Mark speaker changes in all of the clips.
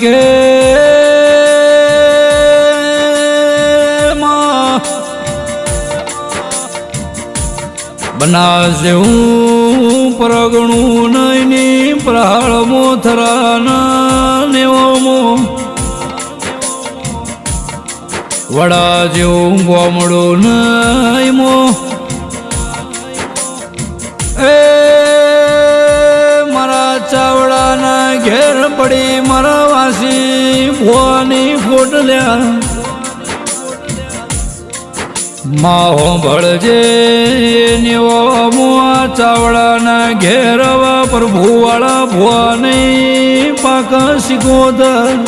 Speaker 1: કે બનાવશે હું પરગણું નયની પ્રહાળમો થરાના નેવમો વડા જેવું ગોમડું નયમો એ મારા ચાવડાના ઘેર પડી મારા વાસી ભોવાની ફોટલ્યા માહો ભળજે નેવો મુઆ ચાવડાના ઘેરવા પ્રભુવાળા ભુવાની પાક સિકોદર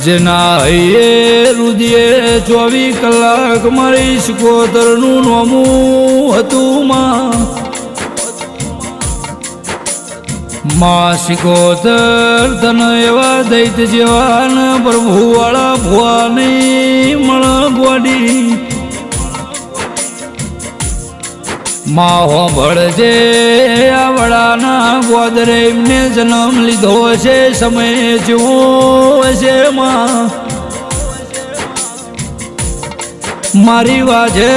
Speaker 1: જેના હૈયે રુદિયે 24 કલાક મારી સિકોદરનું નોમું હતું માં સિકોદર ધન એવા દૈત જેવાન પ્રભુવાળા ભુવાની મળ ગોડી માહો ભળજે આ વડાના ગોદરે એમને જન્મ લીધો છે સમય જેવો છે મારી વાજે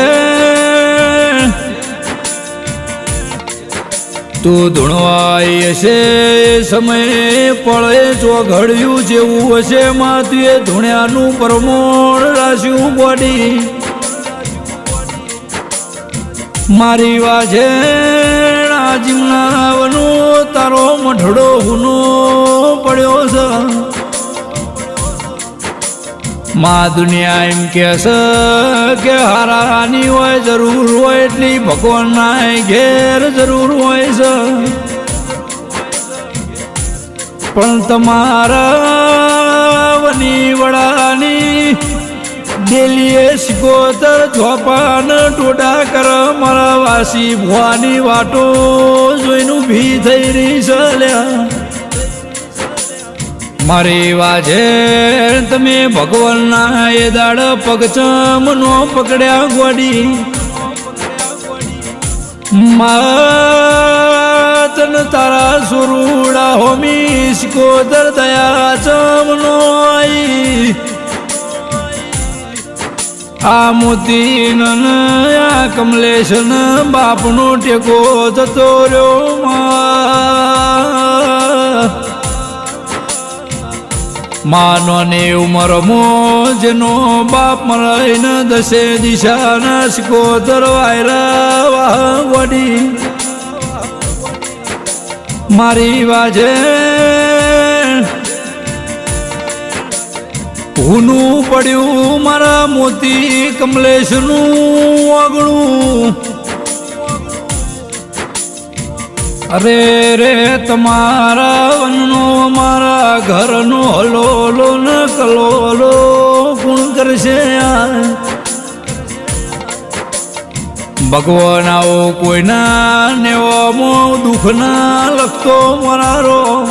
Speaker 1: તું ધૂણવાય હશે સમયે પળે ચોઘડ્યું જેવું હશે માતુએ ધૂણ્યાનું પરમોણ રાશ્યું બોડી મારી વાજે જીમનાવનું તારો મઢડો હુનો પડ્યો છે માં દુનિયા એમ કે છે કે હારાની હોય જરૂર હોય એટલી ભગવાનના ઘેર જરૂર હોય છે પણ તમારા વની વડાની ડેલીએ સિકોદર ઝોપાન ટોડા કર મારા વાસી ભુવાની વાટો જોઈનું ભી થઈ રહી છે મારી વાજે તમે ભગવાનના એ દાડ પગચમનો પકડ્યા ગોડી માતન તારા સુરુડા હોમી સિકોદર દયા ચમનો આઈ આ મોતી આ કમલેશ બાપનો ટેકો જતો રહ્યો માનો ને ઉમરમો જેનો બાપ મરાઈને 10 દિશાના સિકોદર વાયરા વાહ વડી મારી વાજે હુનું પડ્યું મારા મોતી કમલેશનું આગળું અરે રે તમારા વનનો મારા ઘરનો હલોલો ન કલોલો કોણ કરશે ભગવાન આવો કોઈના નેવમો દુઃખના લખતો મરારો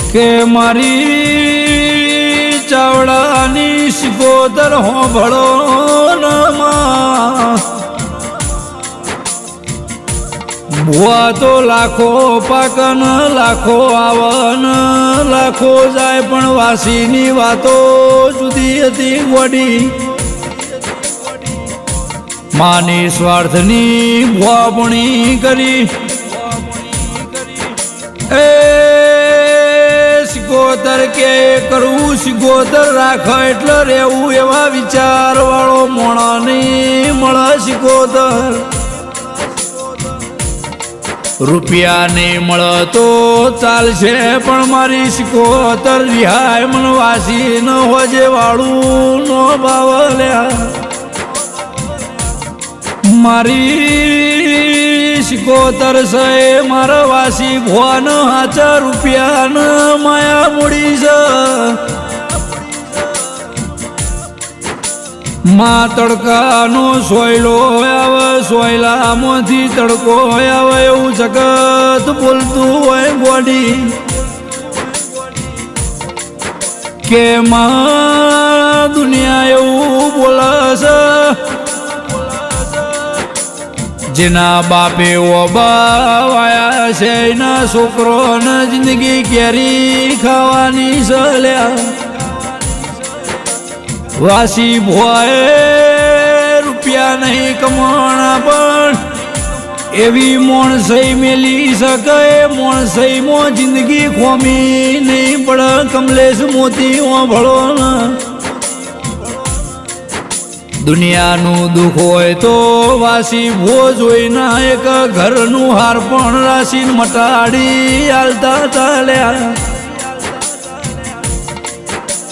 Speaker 1: કે મારી ચાવડાની સિકોદર હોભળો ભુવા તો લાખો પાકન લાખો આવન લાખો જાય પણ વાસીની વાતો જુદી હતી ગોડી માની સ્વાર્થની ભુવાપણી કરી એ સિકોદર કે કરવું સિકોદર રાખ એટલે રહેવું એવા વિચાર વાળો મોણા નહીં મળે સિકોદર રૂપિયા નહીં મળતો ચાલશે પણ મારી સિકોદર રિહાય મન વાસી ન હોજે વાળું નો ભાવ લ્યા મારી સિકોદર છે મારા વાસી ભુવન હાચા રૂપિયા ન માયા મૂડી છે માં તડકાનો સોયલો આવે સોયલામાંથી તડકો આવે એવું જગત બોલતું હોય ગોડી કે માં દુનિયા એવું બોલે છે જેના બાપે ઓબાવાયા છે એના છોકરોને જિંદગી કેરી ખાવાની સલ્યા વાસી ભોએ રૂપિયા નહીં કમાણા પણ એવી મોણસઈ મેલી શકે મોણસઈમાં જિંદગી ખોમી નહીં પડે કમલેશ મોતી ભળો દુનિયાનું દુઃખ હોય તો વાસી ભો જોઈને એક ઘરનું હાર પણ રાશિ મટાડી હાલતા ચાલ્યા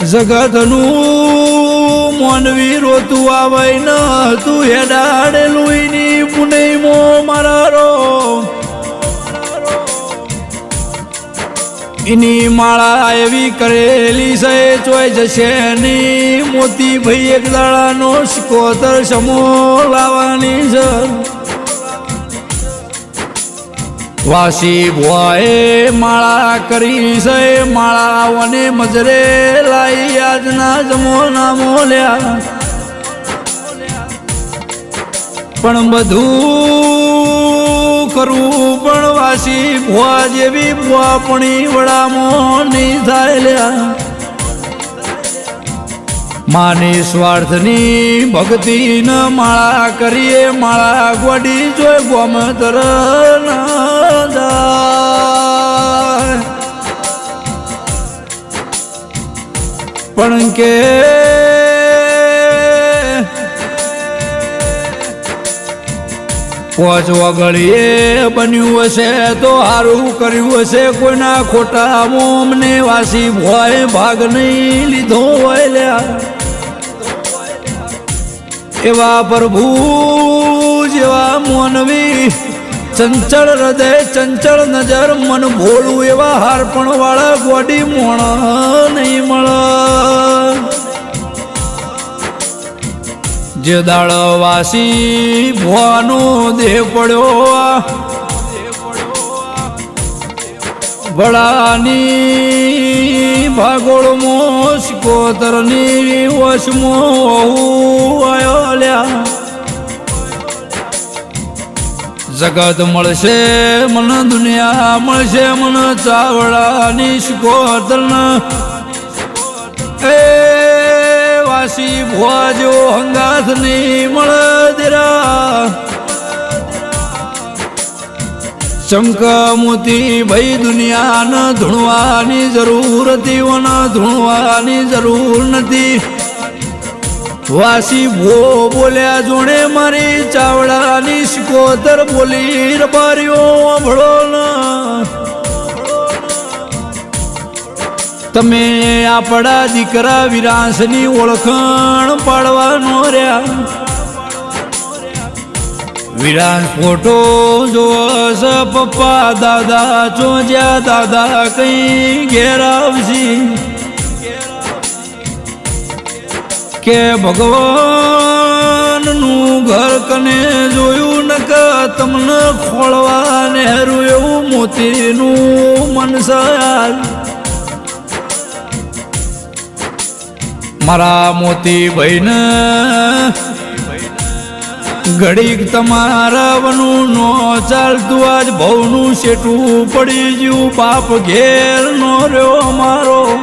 Speaker 1: જગતનું મોનવી રોતું આવે ન તું હેડાડેલું એની પુનઈમો મારો એની માળા એવી કરેલી છે ચોય જશે ની મોતી ભાઈ એક દાડાનો શિકોતર સમો લાવવાની છે વાસી ભોએ માળા કરી છે માળાઓને મજરે લાઈ આજના જમોના મોલ્યા પણ બધું કરવું પણ વાસી ભોવા જેવી ભોવાપણી વડામાં નહીં થાય માની સ્વાર્થની ભક્તિ ન માળા કરીએ માળા ગોડી જોઈ ગોમતર પણ કે પોચ વગળીએ બન્યું હશે તો સારું કર્યું હશે કોઈના ખોટા મોમને વાસી ભોય ભાગ નહીં લીધો હોય લ્યા એવા પ્રભુ જેવા મોનવી ચંચળ હૃદય ચંચળ નજર મન ભોળું એવા હારપણ વાળા ગોડી મોણ નહીં મળે જે દાળ વાસી ભોવાનો દેહ પડ્યો વડાની ભાગોળમાં શિકોતરની વશમાં આવ્યો લ્યા જગત મળશે મને દુનિયા મળશે મને ચાવડાની શિકોતરના એ વાસી ભોવા જો હંગાથ નહીં મળે દેરા ચમકા મોતી ભાઈ દુનિયાને ધૂણવાની જરૂર હતી ઓને ધૂણવાની જરૂર નથી વાસી ભો બોલ્યા જોડે મારી ચાવડાની શિકોતર બોલી રબારીઓ ભળો તમે આપણા દીકરા વિરાંશની ઓળખાણ પાડવાનો રહ્યા વિરાંશ ફોટો જોશ પપ્પા દાદા ચોજ્યા દાદા કઈ ઘેર આવશી કે ભગવાનનું ઘર કને જોયું નક તમને ખોળવા નહેરું એવું મોતીનું મનસાલ મારા મોતી ભાઈને ઘડીક તમારા વનું નો ચાલતું આજ ભવનું શેઠું પડી ગયું બાપ ઘેર નો રહ્યો મારો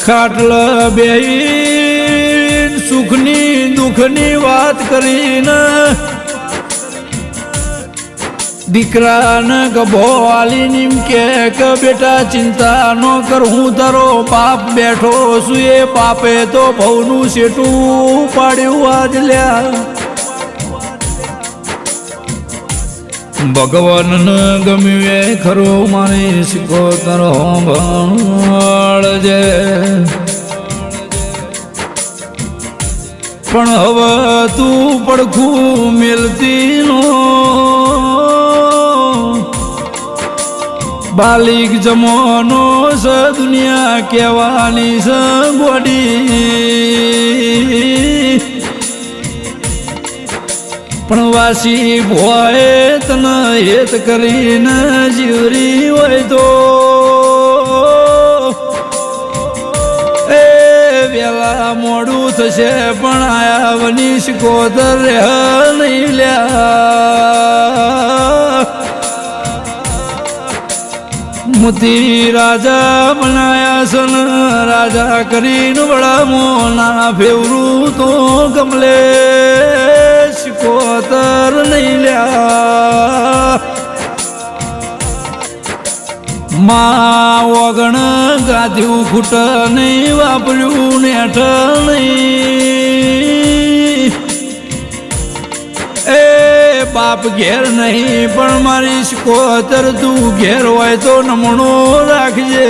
Speaker 1: ખાટલ બેહીન સુખની દુઃખની વાત કરીને દીકરાને ગભો આલીને કે બેટા ચિંતા ન કર હું તારો બાપ બેઠો છું એ પાપે તો ભવનું શેઠું પાડ્યું આજ લ્યા ભગવાનને ગમ્યું એ ખરો મારી શિકોતર સાંભળજે પણ હવે તું પડખું મેલતી નો બાલિક જમોનો સ દુનિયા કહેવાની સ ગોડી પણ વાસી ભોએ તને હેત કરીને જીવરી હોય તો એ વેલા મોડું થશે પણ આયા વની સિકોતર રહે નહીં લ્યા મોતી રાજા બનાયા સન રાજા કરીને વડા મોના ફેવરું તો કમલે સિકોતર નહીં લ્યા માં વગણ ગાધ્યું ખૂટ નહીં વાપર્યું નેઠ નહીં એ બાપ ઘેર નહીં પણ મારી સિકોતર તું ઘેર હોય તો નમણો રાખજે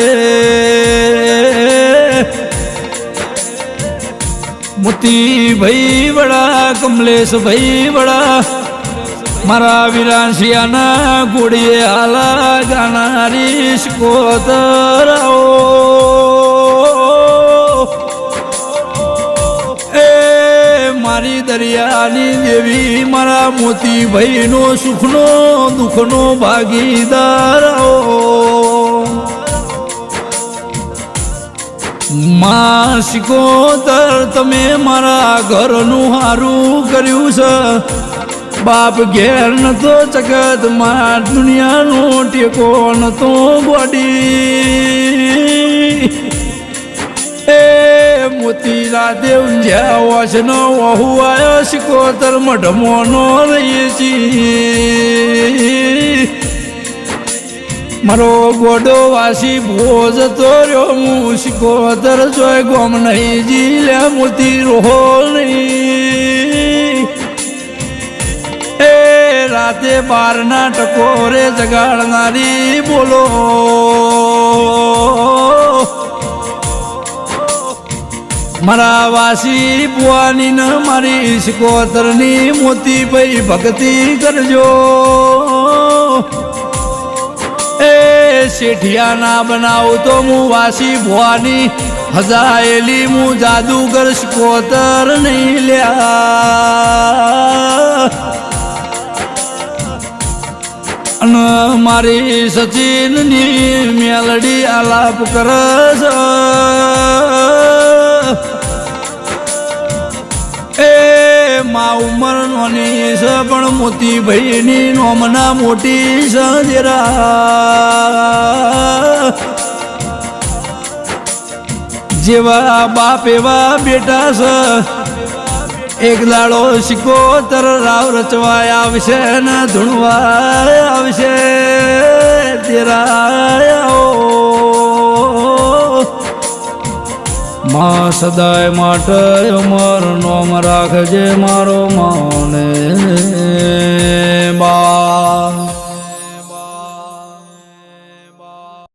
Speaker 1: મોતી ભાઈ વડા કમલેશ ભાઈ વડા મારા વિરાંશિયાના ઘોડીએ હાલા ગાનારી સિકોતર એ મારી દરિયાની દેવી મારા મોતી ભાઈનો સુખનો દુઃખનો ભાગીદાર માં સિકોતર તમે મારા ઘરનું હારું કર્યું છે બાપ ઘેર નતો જગત માં દુનિયાનો ટેકો નતો ગોડી એ મોતી રાતે ઊંઝ્યા વાસનો વહુ આવ્યો સિકોતર મઢમોનો રહીએ છી મારો ગોડો વાસી ભોજ તો રહ્યો હું સિકોતર જોઈ ગોમ નહીં જી મોતી રોહો નહીં એ રાતે 12 ટકોરે જગાડનારી બોલો મારા વાસી બુવાની ન મારી સિકોતરની મોતી ભાઈ ભક્તિ કરજો એ શેઠિયા ના બનાવ તો હું વાસી ભુવાની હજાયેલી હું જાદુગર સિકોતર નહીં લ્યા અને મારી સચિનની મેલડી આલાપ કરસ એ મા ઉંમર નોની છે પણ મોતી ભાઈની નોમના મોટી સજરા જેવા બાપ એવા બેટા છે એક દાડો સિકોતર રાવ રચવાય આવશે ને ધૂણવાય આવશે તેરા માં સદાય માટે અમર નોમ રાખજે મારો માને બા